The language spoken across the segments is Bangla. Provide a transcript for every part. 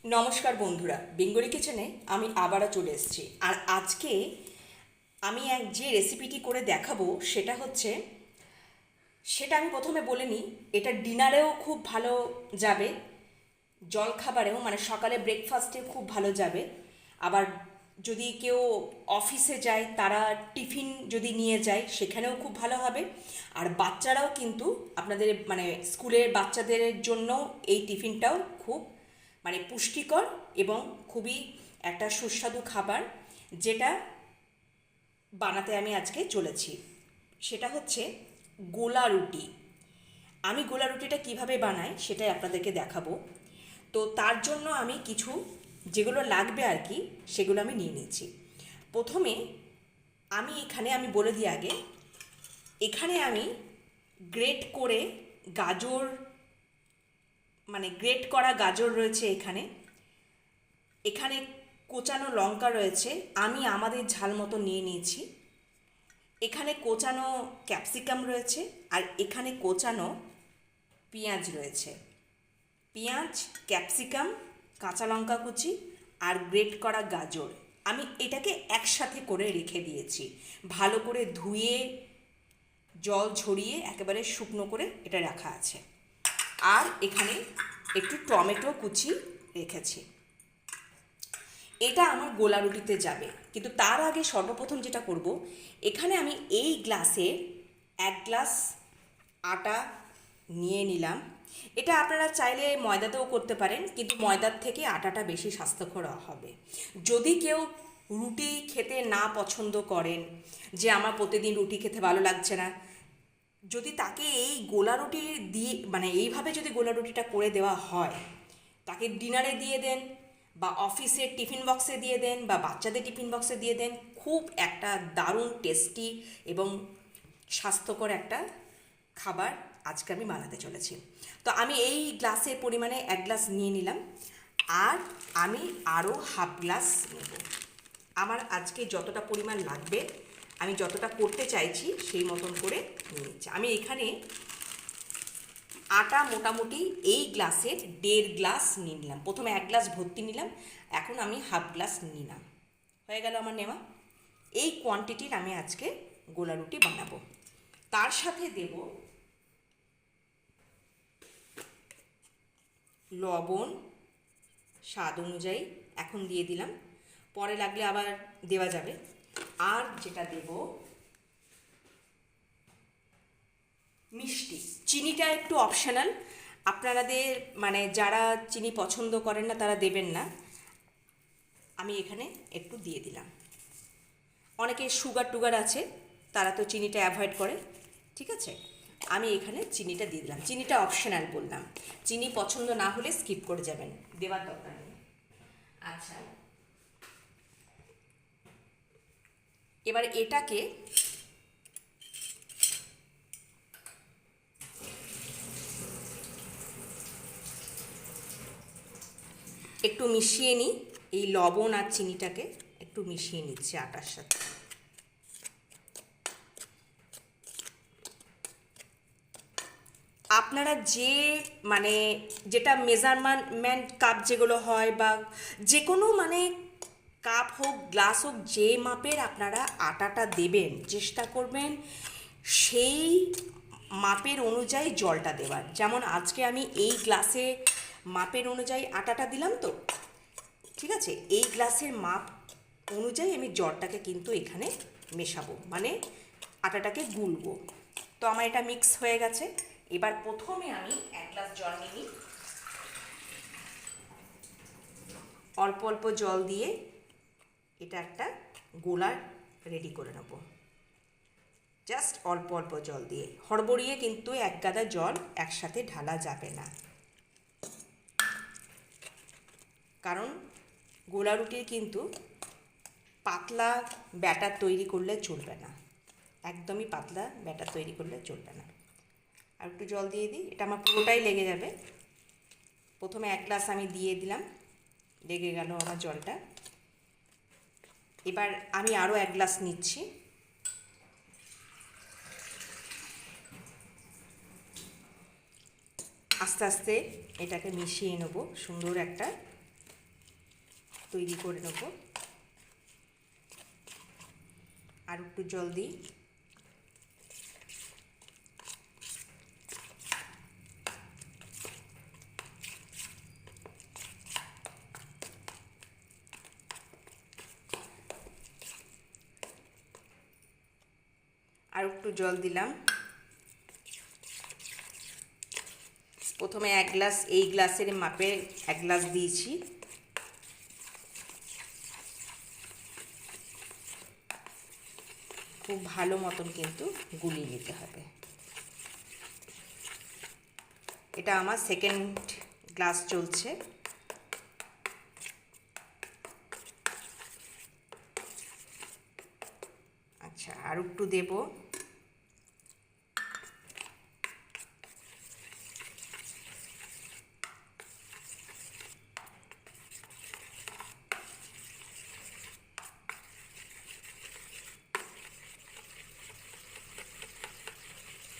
নমস্কার বন্ধুরা, বেঙ্গলি কিচেনে আমি আবারও চলে এসেছি। আর আজকে আমি যে রেসিপিটি করে দেখাবো সেটা আমি প্রথমে বলে নিই। এটা ডিনারেও খুব ভালো যাবে, জলখাবারেও মানে সকালে ব্রেকফাস্টে খুব ভালো যাবে। আবার যদি কেউ অফিসে যায় তারা টিফিন যদি নিয়ে যায় সেখানেও খুব ভালো হবে। আর বাচ্চারাও কিন্তু আপনাদের মানে স্কুলের বাচ্চাদের জন্য এই টিফিনটাও খুব মানে পুষ্টিকর এবং খুবই একটা সুস্বাদু খাবার, যেটা বানাতে আমি আজকে চলেছি। সেটা হচ্ছে গোলা রুটি। আমি গোলা রুটিটা কিভাবে বানাই সেটাই আপনাদেরকে দেখাবো। তো তার জন্য আমি কিছু যেগুলো লাগবে আর কি সেগুলো আমি নিয়ে নিচ্ছি। প্রথমে আমি বলে দিই আগে, এখানে আমি গ্রেট করে গাজর মানে গ্রেট করা গাজর রয়েছে, এখানে এখানে কোচানো লঙ্কা রয়েছে, আমি আমাদের ঝাল মতো নিয়ে নিয়েছি। এখানে কোচানো ক্যাপসিকাম রয়েছে, আর এখানে কোচানো পেঁয়াজ রয়েছে। পেঁয়াজ, ক্যাপসিকাম, কাঁচা লঙ্কা কুচি আর গ্রেট করা গাজর আমি এটাকে একসাথে করে রেখে দিয়েছি। ভালো করে ধুয়ে জল ঝরিয়ে একেবারে শুকনো করে এটা রাখা আছে। আর এখানে একটু টমেটো কুচি রেখেছি। এটা আমার গোলা রুটিতে যাবে, কিন্তু তার আগে সর্বপ্রথম যেটা করব, এখানে আমি এই গ্লাসে 1 গ্লাস আটা নিয়ে নিলাম। এটা আপনারা চাইলে ময়দাতেও করতে পারেন, কিন্তু ময়দার থেকে আটাটা বেশি স্বাস্থ্যকর হবে। যদি কেউ রুটি খেতে না পছন্দ করেন, যে আমার প্রতিদিন রুটি খেতে ভালো লাগছে না, যদি তাকে এই গোলা রুটি দিয়ে মানে এইভাবে যদি গোলা রুটিটা করে দেওয়া হয়, তাকে ডিনারে দিয়ে দেন বা অফিসের টিফিন বক্সে দিয়ে দেন বা বাচ্চাদের টিফিন বক্সে দিয়ে দেন, খুব একটা দারুণ টেস্টি এবং স্বাস্থ্যকর একটা খাবার আজকে আমি বানাতে চলেছি। তো আমি এই গ্লাসের পরিমাণে 1 গ্লাস নিয়ে নিলাম, আর আমি আরও হাফ গ্লাস নেব। আমার আজকে যতটা পরিমাণ লাগবে, আমি যতটা করতে চাইছি সেই মতন করে নিয়ে নিচ্ছি। আমি এখানে আটা মোটামুটি এই গ্লাসের 1.5 গ্লাস নিয়ে নিলাম। প্রথমে 1 গ্লাস ভর্তি নিলাম, এখন আমি হাফ গ্লাস নিলাম। হয়ে গেল আমার নেওয়া। এই কোয়ান্টিটির আমি আজকে গোলা রুটি বানাবো। তার সাথে দেব লবণ স্বাদ অনুযায়ী, এখন দিয়ে দিলাম, পরে লাগলে আবার দেওয়া যাবে। আর যেটা দেব মিষ্টি। চিনিটা একটু অপশনাল, আপনাদের মানে যারা চিনি পছন্দ করেন না তারা দেবেন না, আমি এখানে একটু দিয়ে দিলাম। অনেকে সুগার টুগার আছে, তারা তো চিনিটা অ্যাভয়েড করে, ঠিক আছে। আমি এখানে চিনিটা দিয়ে দিলাম। চিনিটা অপশনাল বললাম, চিনি পছন্দ না হলে স্কিপ করে যাবেন, দেওয়ার দরকার নেই। আচ্ছা, এবার এটাকে একটু মিশিয়ে নিই। এই লবণ আর চিনিটাকে একটু মিশিয়ে নিচ্ছি আটার সাথে। আপনারা যে মানে যেটা মেজারমেন্ট কাপ যেগুলো হয় বা যে কোনো মানে কাপ হোক গ্লাস হোক, যে মাপের আপনারা আটাটা দেবেন চেষ্টা করবেন সেই মাপের অনুযায়ী জলটা দেওয়ার। যেমন আজকে আমি এই গ্লাসে মাপের অনুযায়ী আটাটা দিলাম, তো ঠিক আছে, এই গ্লাসের মাপ অনুযায়ী আমি জলটাকে কিন্তু এখানে মেশাবো, মানে আটাটাকে গুলবো। তো আমার এটা মিক্স হয়ে গেছে। এবার প্রথমে আমি 1 গ্লাস জল নিই, অল্প অল্প জল দিয়ে এটা একটা গোলা রেডি করে নেব। জাস্ট অল্প অল্প জল দিয়ে, হড়বড়িয়ে কিন্তু 1 গাদা জল একসাথে ঢালা যাবে না, কারণ গোলা রুটির কিন্তু পাতলা ব্যাটার তৈরি করলে চলবে না, একদমই পাতলা ব্যাটার তৈরি করলে চলবে না। আর একটু জল দিয়ে দিই, এটা আমার পুরোটাই লেগে যাবে। প্রথমে 1 গ্লাস আমি দিয়ে দিলাম, লেগে গেল আমার জলটা। এবার আমি আরও 1 গ্লাস নিচ্ছি। আস্তে আস্তে এটাকে মিশিয়ে নেব সুন্দর একটা তৈরি করে নেব। আর একটু জল দিই। আর একটু জল দিলাম। প্রথমে 1 গ্লাস, এই গ্লাসের মাপে 1 গ্লাস দিয়েছি। খুব ভালো মতন কিন্তু গুলিয়ে নিতে হবে। এটা আমার সেকেন্ড গ্লাস চলছে। আচ্ছা, আর একটু দেব।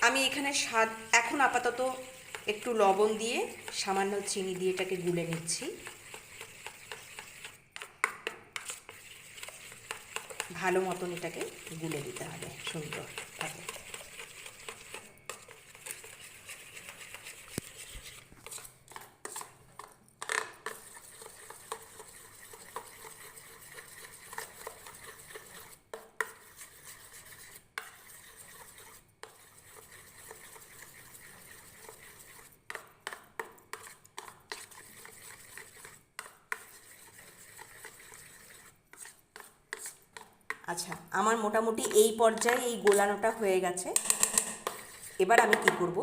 আমি এখানে স্বাদ এখন আপাতত একটু লবণ দিয়ে সামান্য চিনি দিয়ে এটাকে গুলে নিচ্ছি। ভালো মতন এটাকে গুলে দিতে হবে সুন্দর ভাবে। আচ্ছা, আমার মোটামুটি এই পর্যায়ে এই গোলানোটা হয়ে গেছে। এবার আমি কি করব,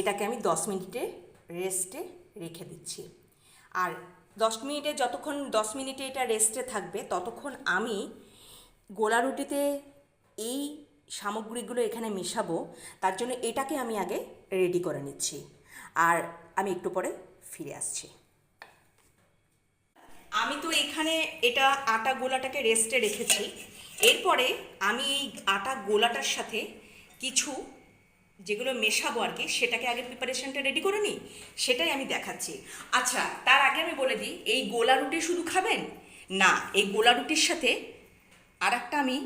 এটাকে আমি 10 মিনিটে রেস্টে রেখে দিচ্ছি। আর 10 মিনিটে, যতক্ষণ 10 মিনিটে এটা রেস্টে থাকবে ততক্ষণ আমি গোলা রুটিতে এই সামগ্রীগুলো এখানে মেশাবো। তার জন্য এটাকে আমি আগে রেডি করে নিচ্ছি, আর আমি একটু পরে ফিরে আসছি। আমি তো এখানে এটা আটা গোলাটাকে রেস্টে রেখেছি। এরপরে আমি এই আটা গোলাটার সাথে কিছু যেগুলো মেশাবো আর কি, সেটাকে আগে প্রিপারেশনটা রেডি করে নিই, সেটাই আমি দেখাচ্ছি। আচ্ছা, তার আগে আমি বলে দিই, এই গোলা রুটি শুধু খাবেন না, এই গোলা রুটির সাথে আর একটা আমি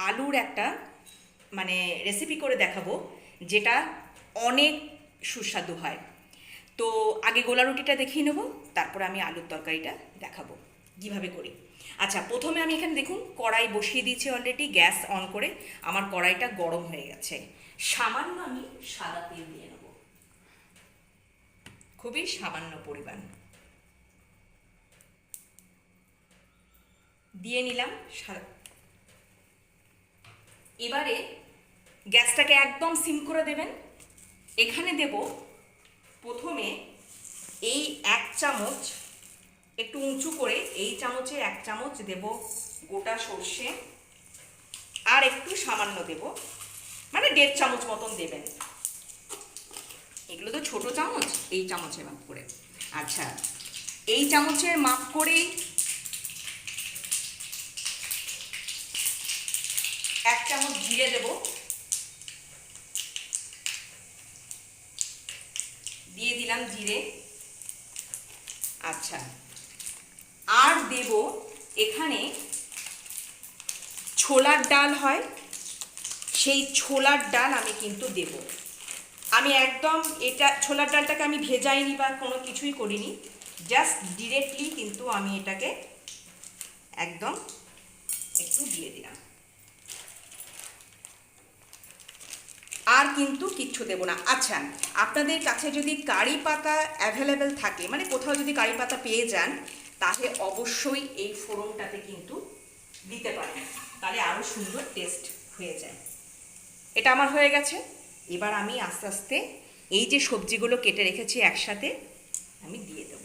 আলুর একটা মানে রেসিপি করে দেখাবো, যেটা অনেক সুস্বাদু হয়। তো আগে গোলা রুটিটা দেখিয়ে নেবো, তারপর আমি আলুর তরকারিটা দেখাবো কীভাবে করি। আচ্ছা, প্রথমে আমি এখানে দেখুন কড়াই বসিয়ে দিয়েছি অলরেডি, গ্যাস অন করে। আমার কড়াইটা গরম হয়ে গেছে। সামান্য আমি সাদা তেল দিয়ে নেব, খুবই সামান্য পরিমাণ দিয়ে নিলাম। এবারে গ্যাসটাকে একদম সিম করে দেবেন। এখানে দেব প্রথমে এই 1 চামচ, একটু উঁচু করে এই চামচে 1 চামচ দেব গোটা সর্ষে, আর একটু সামান্য দেব, মানে 1.5 চামচ মতন দেবেন। এগুলো তো ছোট চামচ, এই চামচের মাপ করে। আচ্ছা, এই চামচের মাপ করেই 1 চামচ জিরে দেব, দিয়ে দিলাম জিরে। আচ্ছা, আর দেব এখানে ছোলার ডাল হয়, সেই ছোলার ডাল আমি কিন্তু দেব। আমি একদম এটা ছোলার ডালটাকে আমি ভেজাইনি বা কোনো কিছুই করিনি, জাস্ট ডিরেক্টলি কিন্তু আমি এটাকে একদম একটু দিয়ে দিলাম, আর কিন্তু কিচ্ছু দেব না। আচ্ছা, আপনাদের কাছে যদি কারি পাতা অ্যাভেলেবেল থাকে, মানে কোথাও যদি কারি পাতা পেয়ে যান, তাহলে অবশ্যই এই ফোড়নটাতে কিন্তু দিতে পারেন, তাহলে আরও সুন্দর টেস্ট হয়ে যায়। এটা আমার হয়ে গেছে। এবার আমি আস্তে আস্তে এই যে সবজিগুলো কেটে রেখেছি একসাথে আমি দিয়ে দেব।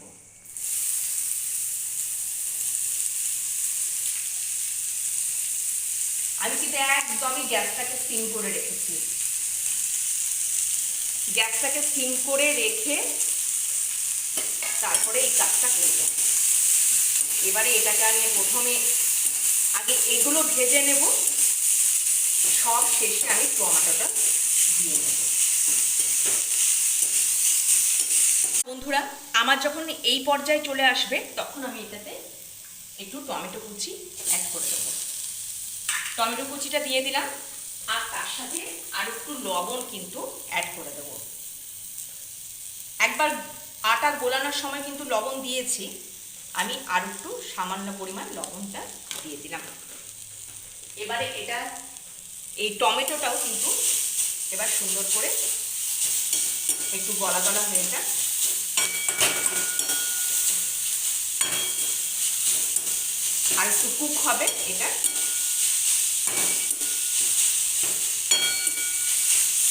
আমি কিন্তু একদমই গ্যাসটাকে সিম করে রেখেছি। গ্যাসটাকে সিম করে রেখে তারপরে এই কাজটা করব। এবারে এটাকে আমি প্রথমে আগে এগুলো ভেজে নেব, সব শেষে আমি টমেটোটা দিয়ে নেব। বন্ধুরা, আমার যখন এই পর্যায়ে চলে আসবে তখন আমি এটাতে একটু টমেটো কুচি অ্যাড করে দেবো। টমেটো কুচিটা দিয়ে দিলাম, আর তার সাথে আর একটু লবণ কিন্তু অ্যাড করে দেবো। একবার আটা গোলানোর সময় কিন্তু লবণ দিয়েছি, আমি আর একটু সামান্য পরিমাণ লবণটা দিয়ে দিলাম। এবারে এটা এই টমেটোটাও কিন্তু এবার সুন্দর করে একটু গলা গলা হয়ে যাক। আর একটু কুক হবে এটা।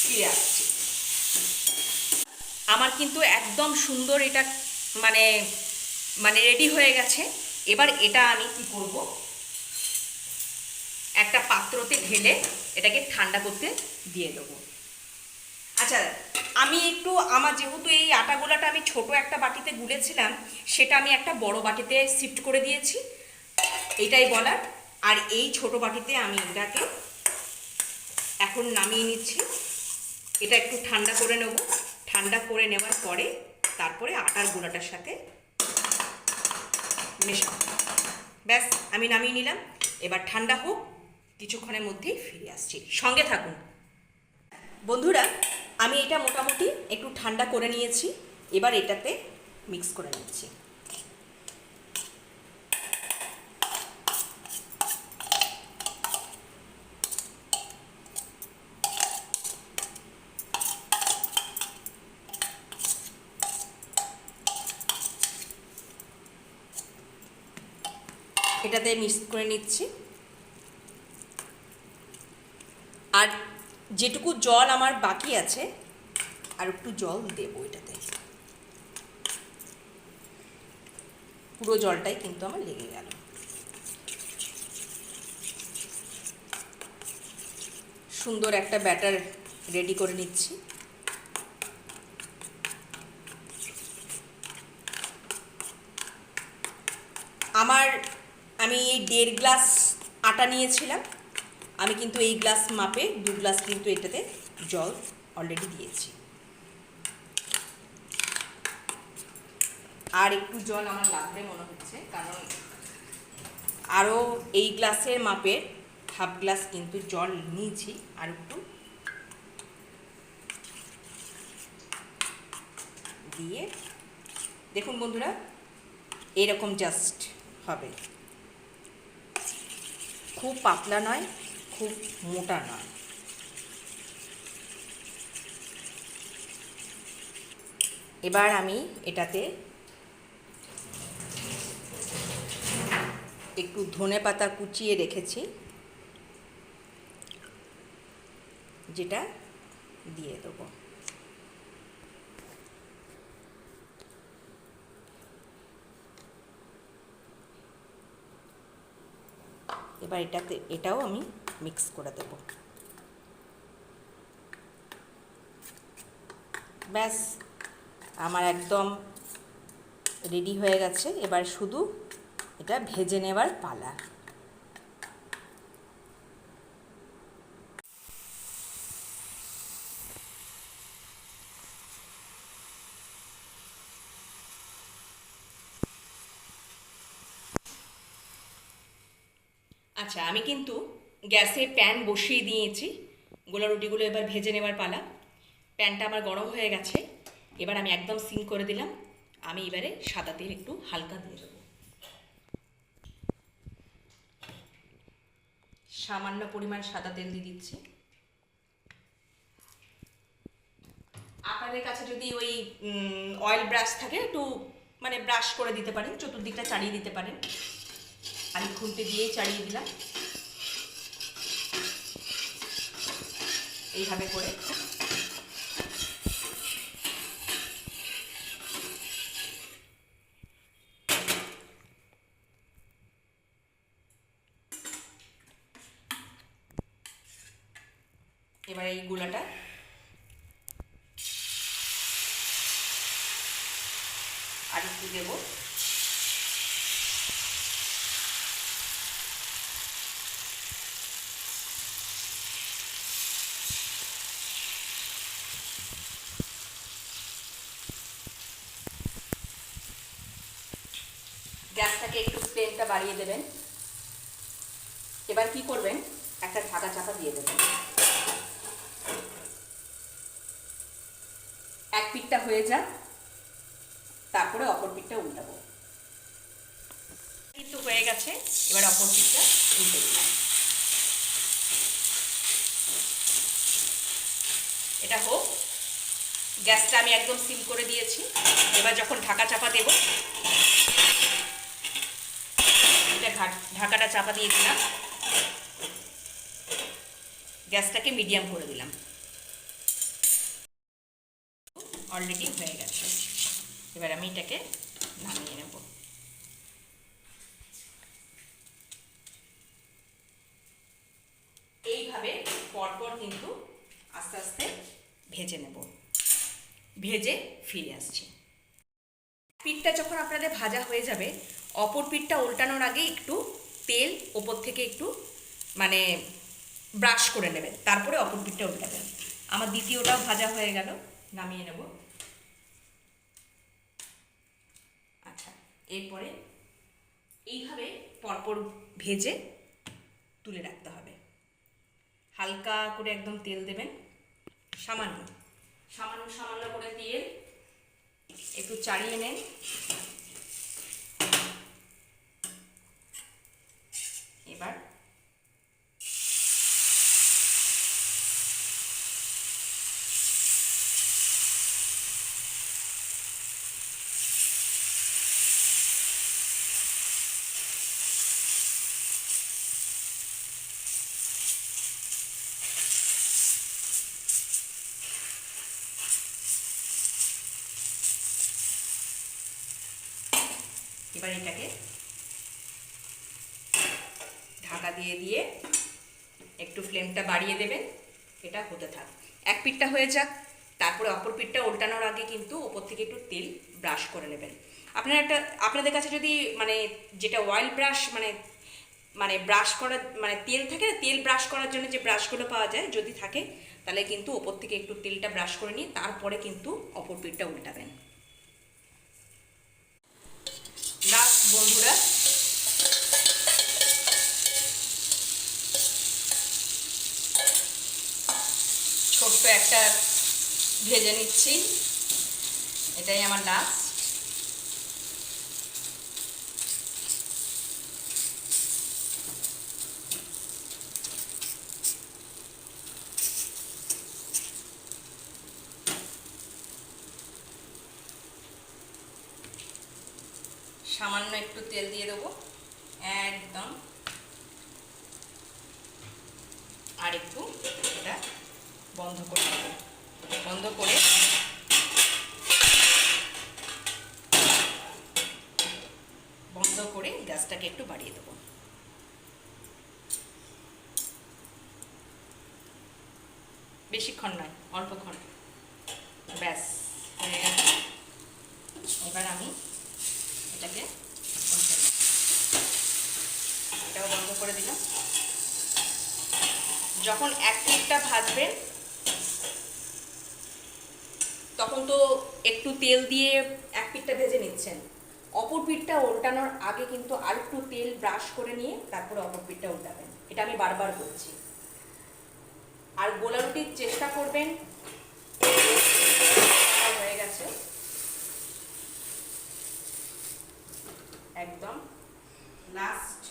ফিরে আসছি। আমার কিন্তু একদম সুন্দর এটা মানে মানে রেডি হয়ে গেছে। এবার এটা আমি কি করব, একটা পাত্রতে ঢেলে এটাকে ঠান্ডা করতে দিয়ে দেবো। আচ্ছা, আমি একটু আমার যেহেতু এই আটা গোলাটা আমি ছোট একটা বাটিতে গুলেছিলাম, সেটা আমি একটা বড় বাটিতে শিফট করে দিয়েছি, এটাই বলার। আর এই ছোট বাটিতে আমি এটাকে এখন নামিয়ে নিচ্ছি। এটা একটু ঠান্ডা করে নেব। ঠান্ডা করে নেওয়ার পরে তারপরে আটার গোলাটার সাথে মেশাবো। ব্যাস, আমি নামিয়ে নিলাম। এবার ঠান্ডা হোক, কিছুক্ষণের মধ্যেই ফিরে আসছি, সঙ্গে থাকুন বন্ধুরা। আমি এটা মোটামুটি একটু ঠান্ডা করে নিয়েছি। এবার এটাতে মিক্স করে নিচ্ছি। এটাতে মিক্স করে নিচ্ছি। আর যেটুকু জল আমার বাকি আছে আর একটু জল দেবো এটাতে। পুরো জলটাই কিন্তু আমার লেগে গেল। সুন্দর একটা ব্যাটার রেডি করে নিচ্ছি। আমি 1.5 গ্লাস আটা নিয়েছিলাম। আমি কিন্তু এই গ্লাস মাপে 2 গ্লাস কিন্তু এটাতে জল অলরেডি দিয়েছি। আর একটু জল আমার লাগবে মনে হচ্ছে, কারণ আরও এই গ্লাসের মাপের হাফ গ্লাস কিন্তু জল নিয়েছি। আর একটু দিয়ে দেখুন বন্ধুরা, এরকম জাস্ট হবে। খুব পাতলা নয়, খুব মোটা নয়। এবার আমি এটাতে একটু ধনেপাতা কুচিয়ে রেখেছি, যেটা দিয়ে দেবো। এবার এটাও আমি মিক্স করে দেব। ব্যাস, আমার একদম রেডি হয়ে গেছে। এবার শুধু এটা ভেজে নেবার পালা। আচ্ছা, আমি কিন্তু গ্যাসে প্যান বসিয়ে দিয়েছি। গোলা রুটিগুলো এবার ভেজে নেবার পালা। প্যানটা আমার গরম হয়ে গেছে। এবার আমি একদম সিম করে দিলাম। আমি এবারে সাদা তেল একটু হালকা দিয়ে দেবো, সামান্য পরিমাণ সাদা তেল দিয়ে দিচ্ছি। আপনাদের কাছে যদি ওই অয়েল ব্রাশ থাকে, একটু মানে ব্রাশ করে দিতে পারেন, চতুর্দিকটা চাড়িয়ে দিতে পারেন। আমি খুন্তি দিয়ে চাড়িয়ে দিলাম এইভাবে করে। এবার এই গোলাটা আর একটু দেবো। গ্যাসটাকে একটু ফ্লেমটা বাড়িয়ে দেবেন। এবার কি করবেন, একটা ঢাকা চাপা দিয়ে দেবেন। এক পিঠটা হয়ে যাক, তারপরে অপর পিঠটা উল্টাবো। কিন্তু হয়ে গেছে, এবার অপর পিঠটা উল্টে দিলাম। এটা হোক, গ্যাসটা আমি একদম সিম করে দিয়েছি। এবার যখন ঢাকা চাপা দেব, এটা ঢাকাটা চাপা দিয়ে দিলাম, গ্যাসটাকে মিডিয়াম করে দিলাম। অলরেডি হয়ে গেছে, এবার আমি এটাকে নামিয়ে নেব। এইভাবে পরপর কিন্তু আস্তে আস্তে ভেজে নেব। ভেজে ফিরে আসছি। পিঠটা যখন আপনাদের ভাজা হয়ে যাবে, অপর পিঠটা উল্টানোর আগে একটু তেল ওপর থেকে একটু মানে ব্রাশ করে নেবেন, তারপরে অপর পিঠটা উল্টাবেন। আমার দ্বিতীয়টাও ভাজা হয়ে গেল, নামিয়ে নেব। আচ্ছা, এরপরে এইভাবে পরপর ভেজে তুলে রাখতে হবে। হালকা করে একদম তেল দেবেন, সামান্য সামান্য সামান্য করে তেল একটু চাড়িয়ে নেন। এবার এটাকে ঢাকা দিয়ে দিয়ে একটু ফ্লেমটা বাড়িয়ে দেবেন। এটা হতে থাক, এক পিঠটা হয়ে যাক, তারপরে অপর পিঠটা উল্টানোর আগে কিন্তু ওপর থেকে একটু তেল ব্রাশ করে নেবেন। আপনাদের কাছে যদি মানে যেটা অয়েল ব্রাশ মানে মানে ব্রাশ করার মানে তেল থাকে না, তেল ব্রাশ করার জন্য যে ব্রাশগুলো পাওয়া যায়, যদি থাকে তাহলে কিন্তু ওপর থেকে একটু তেলটা ব্রাশ করে নিয়ে তারপরে কিন্তু অপর পিঠটা উল্টাবেন। লাস্ট বন্ধুরা, ছোট্ট একটা ভেজে নিচ্ছি, এটাই আমার লাস্ট। সামান্য একটু তেল দিয়ে দেবো একদম, আর একটু এটা বন্ধ করে দেবো। বন্ধ করে গ্যাসটাকে একটু বাড়িয়ে দেবো। বেশিক্ষণ নয়, অল্পক্ষণ, ব্যাস হয়ে গেছে। এবার আমি এটাকে এটাও বন্ধ করে দিলাম। যখন এক পিঠটা ভাজবেন তখন তো একটু তেল দিয়ে এক পিঠটা ভেজে নিচ্ছেন, অপর পিঠটা উল্টানোর আগে কিন্তু আর একটু তেল ব্রাশ করে নিয়ে তারপরে অপর পিঠটা উল্টাবেন। এটা আমি বারবার বলছি। আর গোলা রুটির চেষ্টা করবেন, হয়ে গেছে একদম লাস্ট।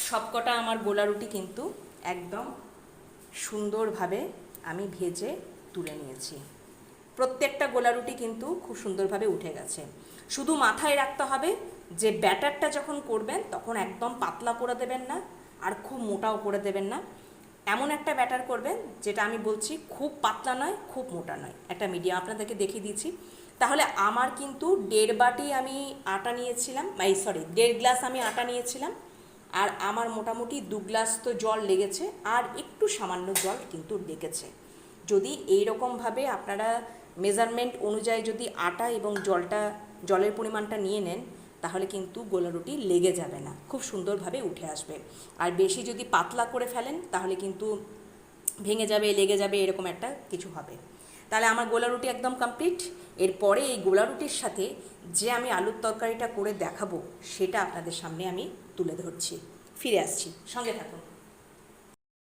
সবকটা আমার গোলা রুটি কিন্তু একদম সুন্দরভাবে আমি ভেজে তুলে নিয়েছি। প্রত্যেকটা গোলা রুটি কিন্তু খুব সুন্দরভাবে উঠে গেছে। শুধু মাথায় রাখতে হবে যে ব্যাটারটা যখন করবেন তখন একদম পাতলা করে দেবেন না, আর খুব মোটাও করে দেবেন না। এমন একটা ব্যাটার করবেন যেটা আমি বলছি খুব পাতলা নয়, খুব মোটা নয়, একটা মিডিয়াম। আপনাদেরকে দেখিয়ে দিচ্ছি। তাহলে আমার কিন্তু 1.5 বাটি আমি আটা নিয়েছিলাম, 1.5 গ্লাস আমি আটা নিয়েছিলাম, আর আমার মোটামুটি 2 গ্লাস তো জল লেগেছে, আর একটু সামান্য জল কিন্তু লেগেছে। যদি এইরকমভাবে আপনারা মেজারমেন্ট অনুযায়ী যদি আটা এবং জলের পরিমাণটা নিয়ে নেন, তাহলে কিন্তু গোলা রুটি লেগে যাবে না, খুব সুন্দরভাবে উঠে আসবে। আর বেশি যদি পাতলা করে ফেলেন তাহলে কিন্তু ভেঙে যাবে, লেগে যাবে, এরকম একটা কিছু হবে। তাহলে আমার গোলা রুটি একদম কমপ্লিট। এরপরে এই গোলা রুটির সাথে যে আমি আলুর তরকারিটা করে দেখাবো সেটা আপনাদের সামনে আমি তুলে ধরছি। ফিরে আসছি, সঙ্গে থাকুন।